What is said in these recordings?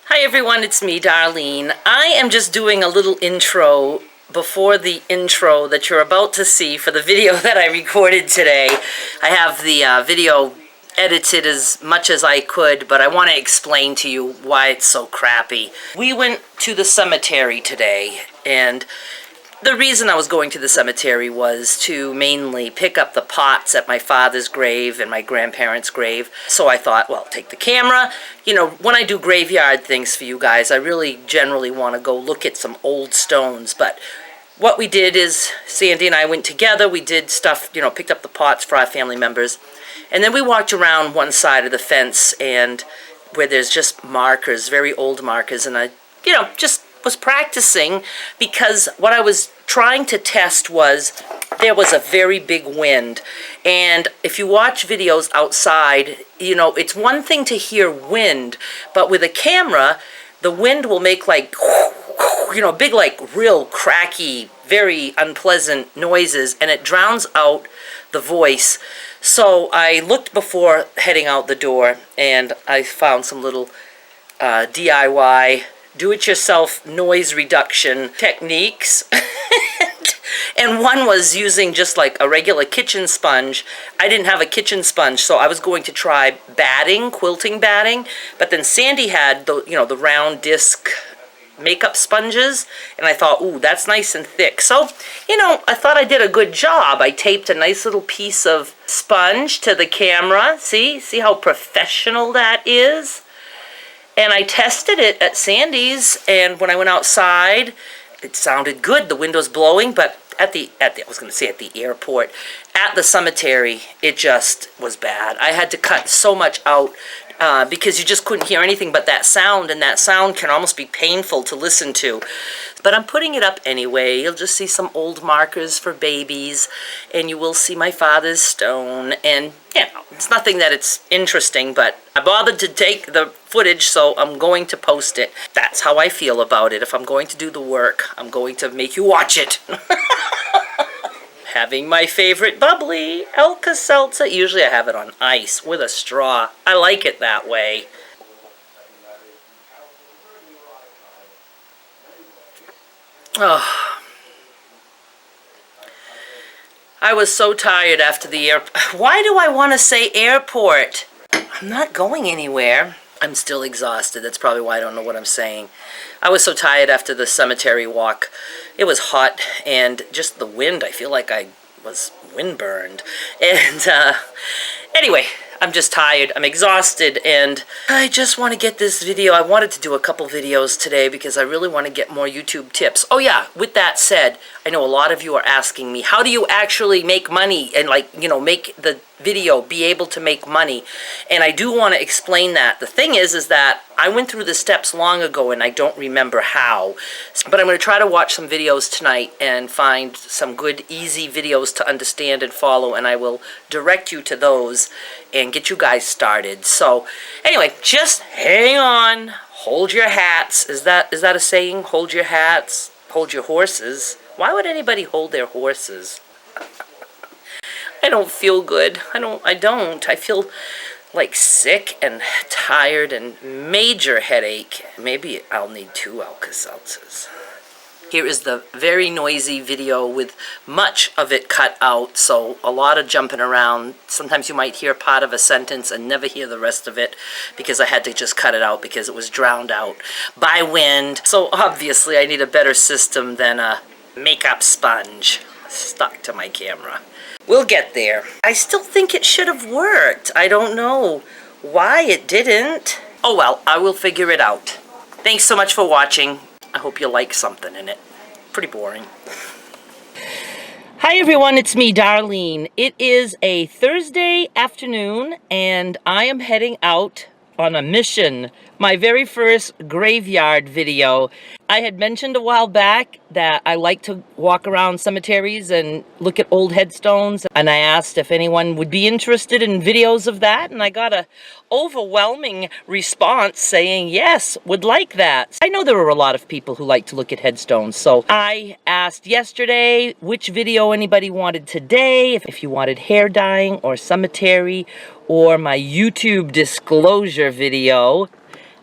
Hi everyone, it's me, Darlene. I am just doing a little intro before the intro that you're about to see for the video that I recorded today. I have the video edited as much as I could, but I want to explain to you why it's so crappy. We went to the cemetery today, and the reason I was going to the cemetery was to mainly pick up the pots at my father's grave and my grandparents' grave. So I thought, well, take the camera. You know, when I do graveyard things for you guys, I really generally want to go look at some old stones. But what we did is, Sandy and I went together. We did stuff, you know, picked up the pots for our family members. And then we walked around one side of the fence and where there's just markers, very old markers. And I, you know, just was practicing because what I was trying to test was there was a very big wind, and if you watch videos outside, you know, it's one thing to hear wind, but with a camera the wind will make like, you know, big, like real cracky, very unpleasant noises, and it drowns out the voice. So I looked before heading out the door and I found some little DIY do-it-yourself noise reduction techniques. And one was using just like a regular kitchen sponge. I didn't have a kitchen sponge, so I was going to try batting, quilting batting, but then Sandy had the, you know, the round disc makeup sponges, and I thought, ooh, that's nice and thick. So, you know, I thought I did a good job. I taped a nice little piece of sponge to the camera. See how professional that is? And I tested it at Sandy's, and when I went outside, it sounded good. The wind was blowing, but at the airport, at the cemetery, it just was bad. I had to cut so much out because you just couldn't hear anything but that sound, and that sound can almost be painful to listen to. But I'm putting it up anyway. You'll just see some old markers for babies, and you will see my father's stone, and you know, it's nothing that it's interesting, but I bothered to take the footage, so I'm going to post it. That's how I feel about it. If I'm going to do the work, I'm going to make you watch it. Having my favorite bubbly, Alka-Seltzer. Usually I have it on ice with a straw. I like it that way. Oh. I was so tired after the airport. Why do I want to say airport? I'm not going anywhere. I'm still exhausted. That's probably why I don't know what I'm saying. I was so tired after the cemetery walk. It was hot, and just the wind, I feel like I was windburned. And anyway, I'm just tired. I'm exhausted, and I just want to get this video. I wanted to do a couple videos today because I really want to get more YouTube tips. Oh yeah, with that said, I know a lot of you are asking me, how do you actually make money and, like, you know, make the video be able to make money? And I do want to explain that. The thing is that I went through the steps long ago and I don't remember how. But I'm going to try to watch some videos tonight and find some good, easy videos to understand and follow, and I will direct you to those and get you guys started. So anyway, just hang on. Hold your hats. Is that a saying? Hold your hats. Hold your horses. Why would anybody hold their horses? I don't feel good. I don't. I feel like sick and tired and major headache. Maybe I'll need 2 Alka-Seltzers. Here is the very noisy video with much of it cut out, so a lot of jumping around. Sometimes you might hear part of a sentence and never hear the rest of it because I had to just cut it out because it was drowned out by wind. So obviously I need a better system than a makeup sponge stuck to my camera. We'll get there. I still think it should have worked. I don't know why it didn't. Oh well, I will figure it out. Thanks so much for watching. I hope you like something in it. Pretty boring. Hi everyone, it's me, Darlene. It is a Thursday afternoon and I am heading out on a mission. My very first graveyard video. I had mentioned a while back that I like to walk around cemeteries and look at old headstones, and I asked if anyone would be interested in videos of that, and I got a overwhelming response saying yes, would like that. I know there are a lot of people who like to look at headstones, so I asked yesterday which video anybody wanted today, if you wanted hair dyeing or cemetery or my YouTube disclosure video.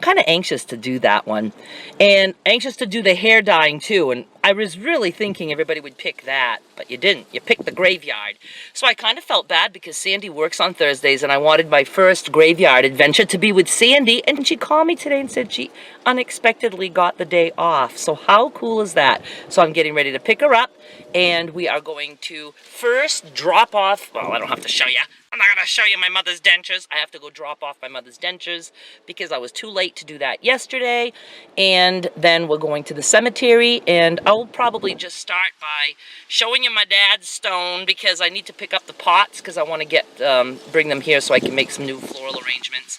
kind of anxious to do that one, and anxious to do the hair dyeing too. And I was really thinking everybody would pick that, but you didn't. You picked the graveyard. So I kind of felt bad because Sandy works on Thursdays, and I wanted my first graveyard adventure to be with Sandy. And she called me today and said she unexpectedly got the day off. So how cool is that? So I'm getting ready to pick her up, and we are going to first drop off. Well, I don't have to show you. I'm not going to show you my mother's dentures. I have to go drop off my mother's dentures because I was too late to do that yesterday. And then we're going to the cemetery, and I'll probably just start by showing you my dad's stone because I need to pick up the pots because I want to bring them here so I can make some new floral arrangements.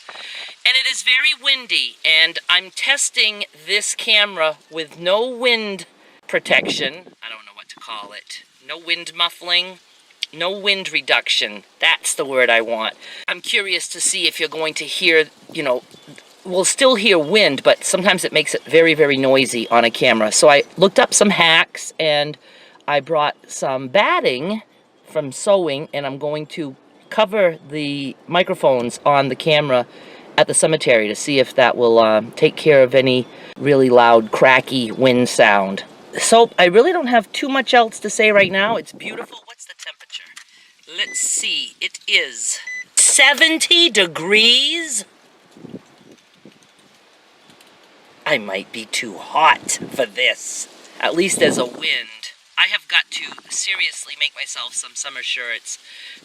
And it is very windy, and I'm testing this camera with no wind protection. I don't know what to call it. No wind muffling. No wind reduction. That's the word I want. I'm curious to see if you're going to hear, we'll still hear wind, but sometimes it makes it very, very noisy on a camera. So I looked up some hacks, and I brought some batting from sewing, and I'm going to cover the microphones on the camera at the cemetery to see if that will take care of any really loud, cracky wind sound. So I really don't have too much else to say right now. It's beautiful. What's the temperature? Let's see. It is 70 degrees. I might be too hot for this. At least there's a wind. I have got to seriously make myself some summer shirts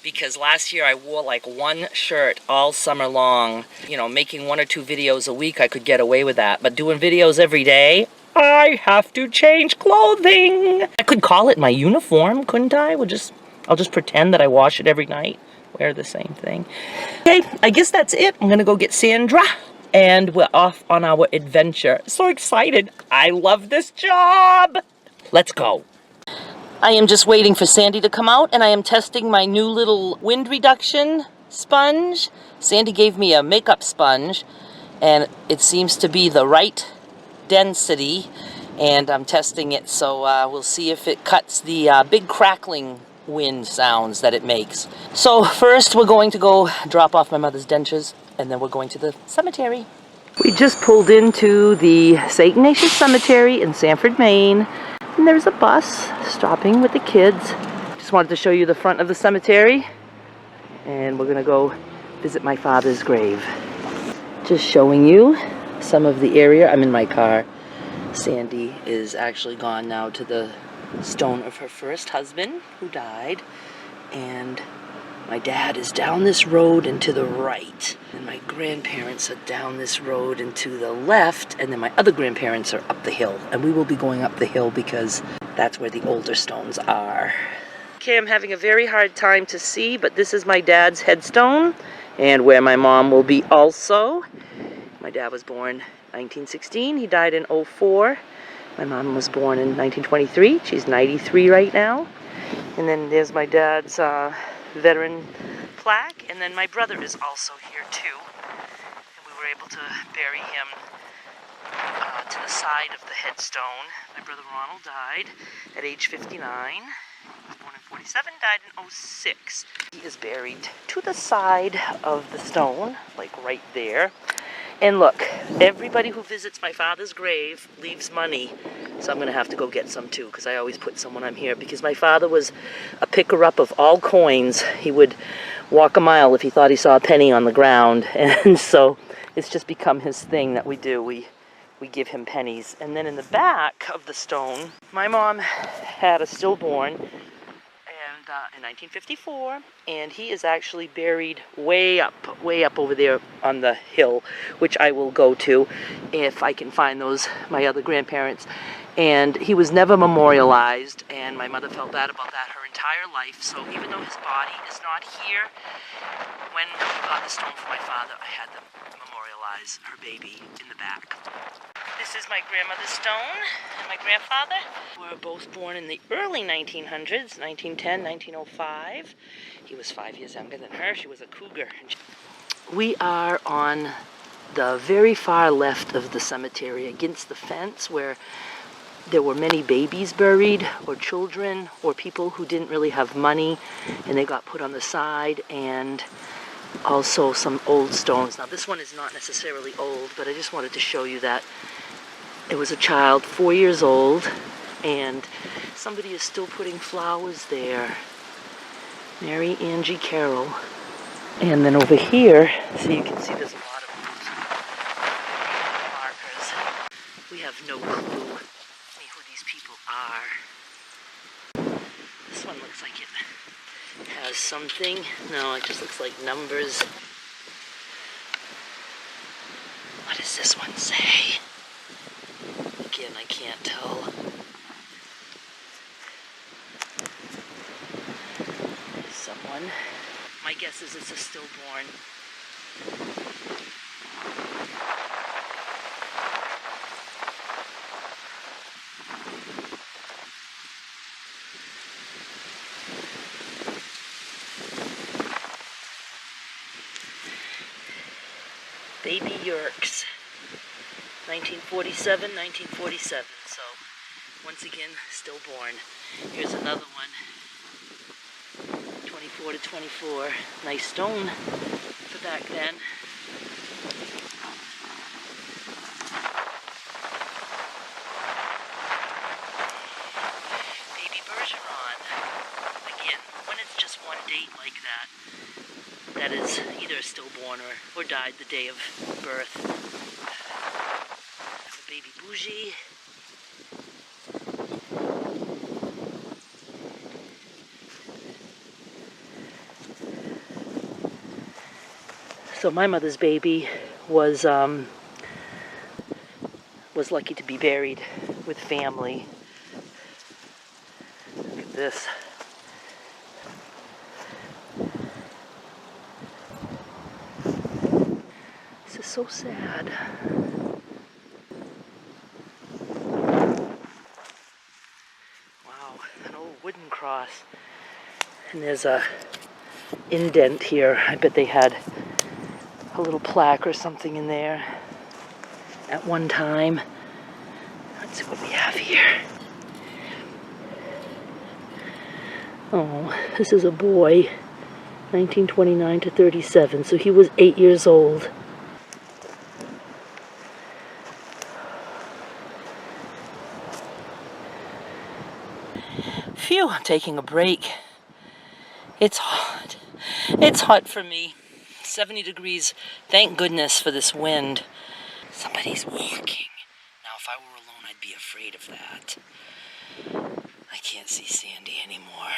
because last year I wore like one shirt all summer long. Making 1 or 2 videos a week, I could get away with that. But doing videos every day, I have to change clothing. I could call it my uniform, couldn't I? I'll just pretend that I wash it every night, wear the same thing. Okay, I guess that's it. I'm gonna go get Sandra, and we're off on our adventure. So excited. I love this job. Let's go. I am just waiting for Sandy to come out, and I am testing my new little wind reduction sponge. Sandy gave me a makeup sponge, and it seems to be the right density, and I'm testing it, so we'll see if it cuts the big crackling wind sounds that it makes. So first we're going to go drop off my mother's dentures, and then we're going to the cemetery. We just pulled into the St. Ignatius Cemetery in Sanford, Maine, and there's a bus stopping with the kids. Just wanted to show you the front of the cemetery, and we're gonna go visit my father's grave. Just showing you some of the area. I'm in my car. Sandy is actually gone now to the stone of her first husband who died, and my dad is down this road and to the right, and my grandparents are down this road and to the left, and then my other grandparents are up the hill, and we will be going up the hill because that's where the older stones are. Okay, I'm having a very hard time to see, but this is my dad's headstone and where my mom will be also. My dad was born 1916. He died in 04. My mom was born in 1923. She's 93 right now. And then there's my dad's veteran plaque. And then my brother is also here too. And we were able to bury him to the side of the headstone. My brother Ronald died at age 59. He was born in 47, died in 06. He is buried to the side of the stone, like right there. And look, everybody who visits my father's grave leaves money, so I'm going to have to go get some too, because I always put some when I'm here, because my father was a picker-up of all coins. He would walk a mile if he thought he saw a penny on the ground, and so it's just become his thing that we do. We give him pennies. And then in the back of the stone, my mom had a stillborn in 1954, and he is actually buried way up over there on the hill, which I will go to if I can find my other grandparents. And he was never memorialized, and my mother felt bad about that her entire life. So even though his body is not here, when we got the stone for my father, I had them memorialize her baby in the back. This is my grandmother's stone and my grandfather. We were both born in the early 1900s, 1910, 1905. He was 5 years younger than her. She was a cougar. We are on the very far left of the cemetery, against the fence, where there were many babies buried, or children, or people who didn't really have money, and they got put on the side. And Also some old stones. Now this one is not necessarily old, but I just wanted to show you that it was a child, 4 years old, and somebody is still putting flowers there. Mary Angie Carroll. And then over here, so you can see there's a lot of markers. We have no clue who these people are. This one looks like it has something. No, it just looks like numbers. What does this one say? Again, I can't tell. Someone. My guess is it's a stillborn. Baby Yerkes. 1947, 1947. So, once again, stillborn. Here's another one. 24 to 24. Nice stone for back then. Baby Bergeron. Again, when it's just one date like that, that is either a stillborn or died the day of birth. A baby Bougie. So my mother's baby was lucky to be buried with family. Look at this. This is so sad. Wow, an old wooden cross. And there's a indent here. I bet they had a little plaque or something in there at one time. Let's see what we have here. Oh, this is a boy, 1929 to 37, so he was 8 years old. Phew, I'm taking a break. It's hot. It's hot for me. 70 degrees. Thank goodness for this wind. Somebody's walking. Now, if I were alone, I'd be afraid of that. I can't see Sandy anymore.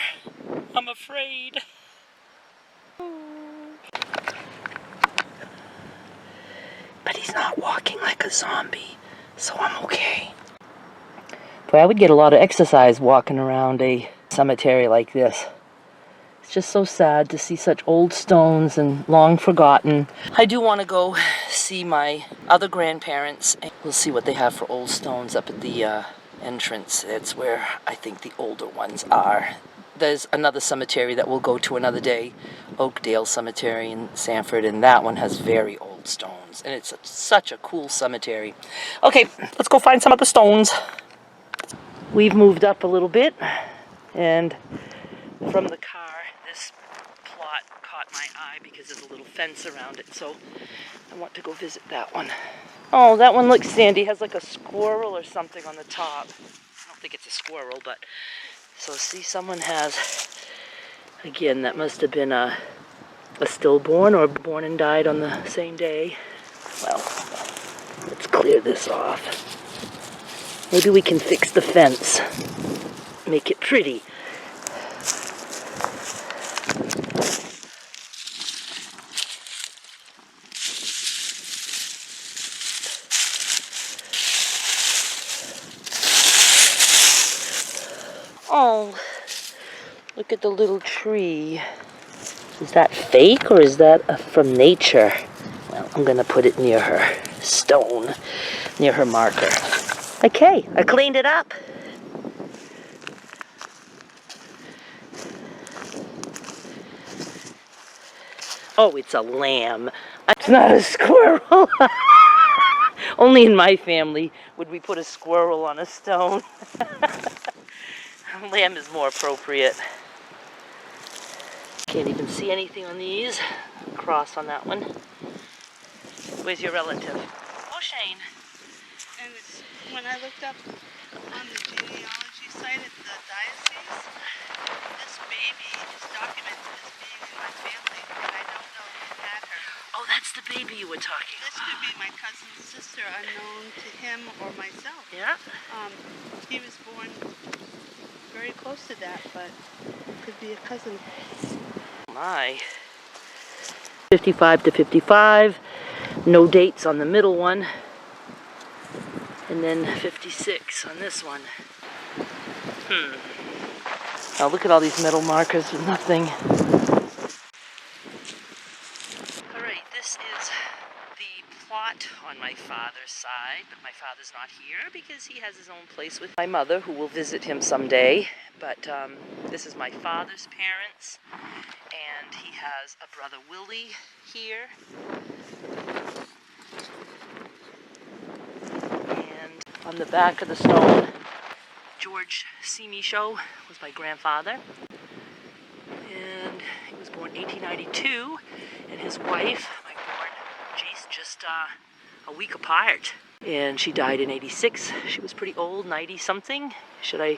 I'm afraid. But he's not walking like a zombie, so I'm okay. Boy, I would get a lot of exercise walking around a cemetery like this. It's just so sad to see such old stones and long forgotten. I do want to go see my other grandparents. We'll see what they have for old stones up at the entrance. It's where I think the older ones are. There's another cemetery that we'll go to another day, Oakdale Cemetery in Sanford, and that one has very old stones. And it's such a cool cemetery. Okay, let's go find some other stones. We've moved up a little bit, and from the car, this plot caught my eye because there's a little fence around it, so I want to go visit that one. Oh, that one looks sandy. Has like a squirrel or something on the top. I don't think it's a squirrel, but so see, someone has, again, that must have been a stillborn or born and died on the same day. Well, let's clear this off. Maybe we can fix the fence, make it pretty. Oh, look at the little tree. Is that fake or is that from nature? Well, I'm gonna put it near her stone, near her marker. Okay, I cleaned it up. Oh, it's a lamb. It's not a squirrel. Only in my family would we put a squirrel on a stone. Lamb is more appropriate. Can't even see anything on these. Cross on that one. Where's your relative? Oh, Shane. And it's, when I looked up on the genealogy site at the diocese, this baby is documented as being in my family, but I don't know who had her. Oh, that's the baby you were talking This about. could be my cousin's sister, unknown to him or myself. Yeah. He was born very close to that, but could be a cousin. My. 55 to 55. No dates on the middle one. And then 56 on this one. Now look at all these metal markers with nothing. Alright, this is the plot on my father's side, but my father's not here because he has his own place with my mother, who will visit him someday. But this is my father's parents, and he has a brother Willie here. And on the back of the stone, George C. Michaud was my grandfather. And he was born 1892, and his wife, my born Jace, just a week apart. And she died in 86. She was pretty old, 90 something. Should I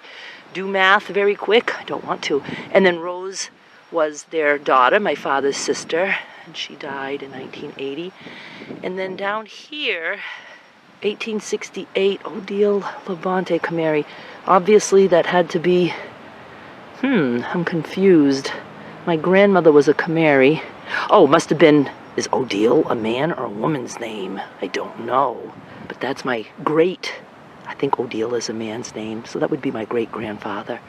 do math very quick? I don't want to. And then Rose was their daughter, my father's sister, and she died in 1980. And then down here, 1868, Odile Levante Cameri. Obviously that had to be, I'm confused. My grandmother was a Cameri. Oh, must have been, is Odile a man or a woman's name? I don't know. But that's my I think Odile is a man's name, so that would be my great-grandfather.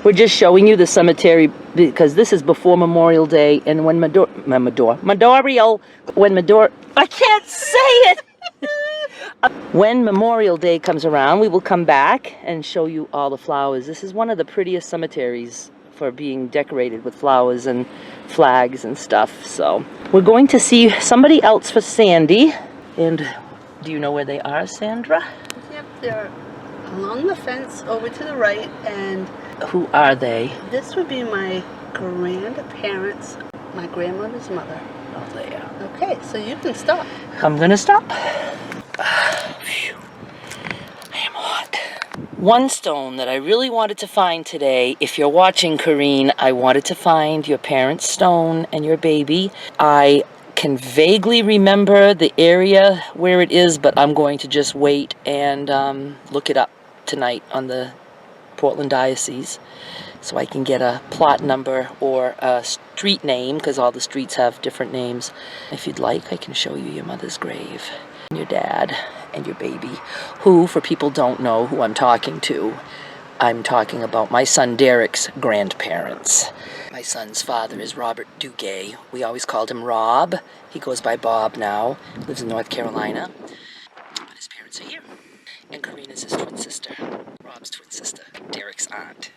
We're just showing you the cemetery because this is before Memorial Day, and when I can't say it! When Memorial Day comes around, we will come back and show you all the flowers. This is one of the prettiest cemeteries for being decorated with flowers and flags and stuff. So we're going to see somebody else for Sandy. And do you know where they are, Sandra? Yep, they're along the fence over to the right, and who are they? This would be my grandparents, my grandmother's mother. Oh, they are. Okay, so you can stop. I'm gonna stop. Phew. I am hot. One stone that I really wanted to find today, if you're watching, Corrine, I wanted to find your parents' stone and your baby. I can vaguely remember the area where it is, but I'm going to just wait and look it up tonight on the Portland Diocese so I can get a plot number or a street name, because all the streets have different names. If you'd like, I can show you your mother's grave, and your dad, and your baby, who, for people don't know who I'm talking to, I'm talking about my son Derek's grandparents. My son's father is Robert Duguay. We always called him Rob. He goes by Bob now, lives in North Carolina. But his parents are here. And Karina's his twin sister, Rob's twin sister, Derek's aunt.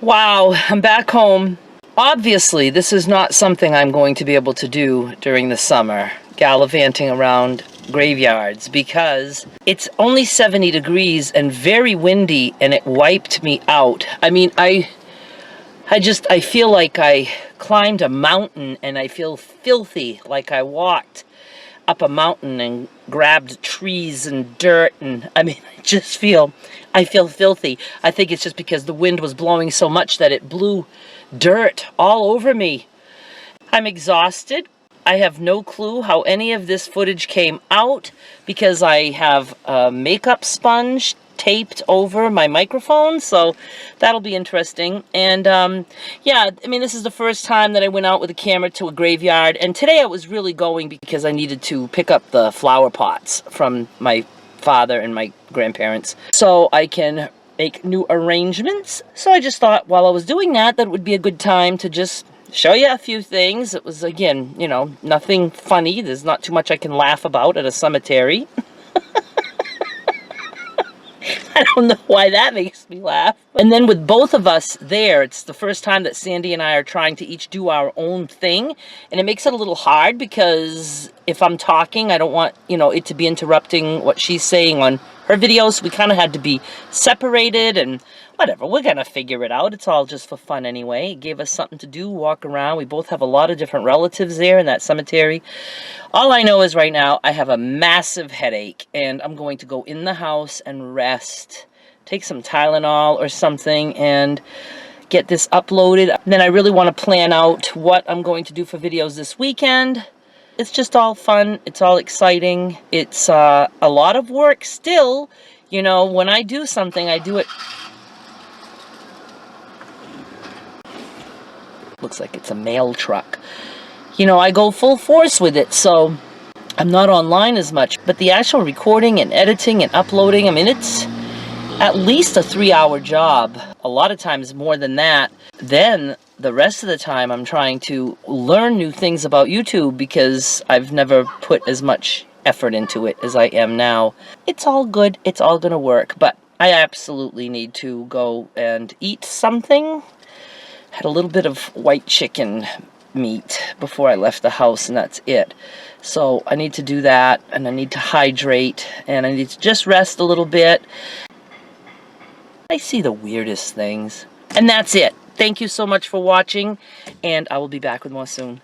Wow, I'm back home. Obviously, this is not something I'm going to be able to do during the summer, gallivanting around graveyards, because it's only 70 degrees and very windy, and it wiped me out. I mean, I feel like I climbed a mountain, and I feel filthy, like I walked up a mountain and grabbed trees and dirt, and I mean, I feel filthy. I think it's just because the wind was blowing so much that it blew dirt all over me. I'm exhausted. I have no clue how any of this footage came out because I have a makeup sponge taped over my microphone, so that'll be interesting. And yeah, I mean, this is the first time that I went out with a camera to a graveyard, and today I was really going because I needed to pick up the flower pots from my father and my grandparents so I can make new arrangements. So I just thought while I was doing that, that would be a good time to just show you a few things. It was, again, you know, nothing funny. There's not too much I can laugh about at a cemetery. I don't know why that makes me laugh. And then with both of us there, it's the first time that Sandy and I are trying to each do our own thing. And it makes it a little hard because if I'm talking, I don't want, you know, it to be interrupting what she's saying on her videos. We kind of had to be separated, and whatever, we're gonna figure it out. It's all just for fun anyway. It gave us something to do, walk around. We both have a lot of different relatives there in that cemetery. All I know is right now I have a massive headache, and I'm going to go in the house and rest, take some Tylenol or something, and get this uploaded. Then I really want to plan out what I'm going to do for videos this weekend. It's just all fun. It's all exciting. It's a lot of work still. You know, when I do something, I do it. Looks like it's a mail truck. You know, I go full force with it, so I'm not online as much. But the actual recording and editing and uploading, I mean, it's at least a 3-hour job. A lot of times more than that. Then the rest of the time I'm trying to learn new things about YouTube because I've never put as much effort into it as I am now. It's all good. It's all gonna work. But I absolutely need to go and eat something. Had a little bit of white chicken meat before I left the house, and that's it. So I need to do that, and I need to hydrate, and I need to just rest a little bit. I see the weirdest things. And that's it. Thank you so much for watching, and I will be back with more soon.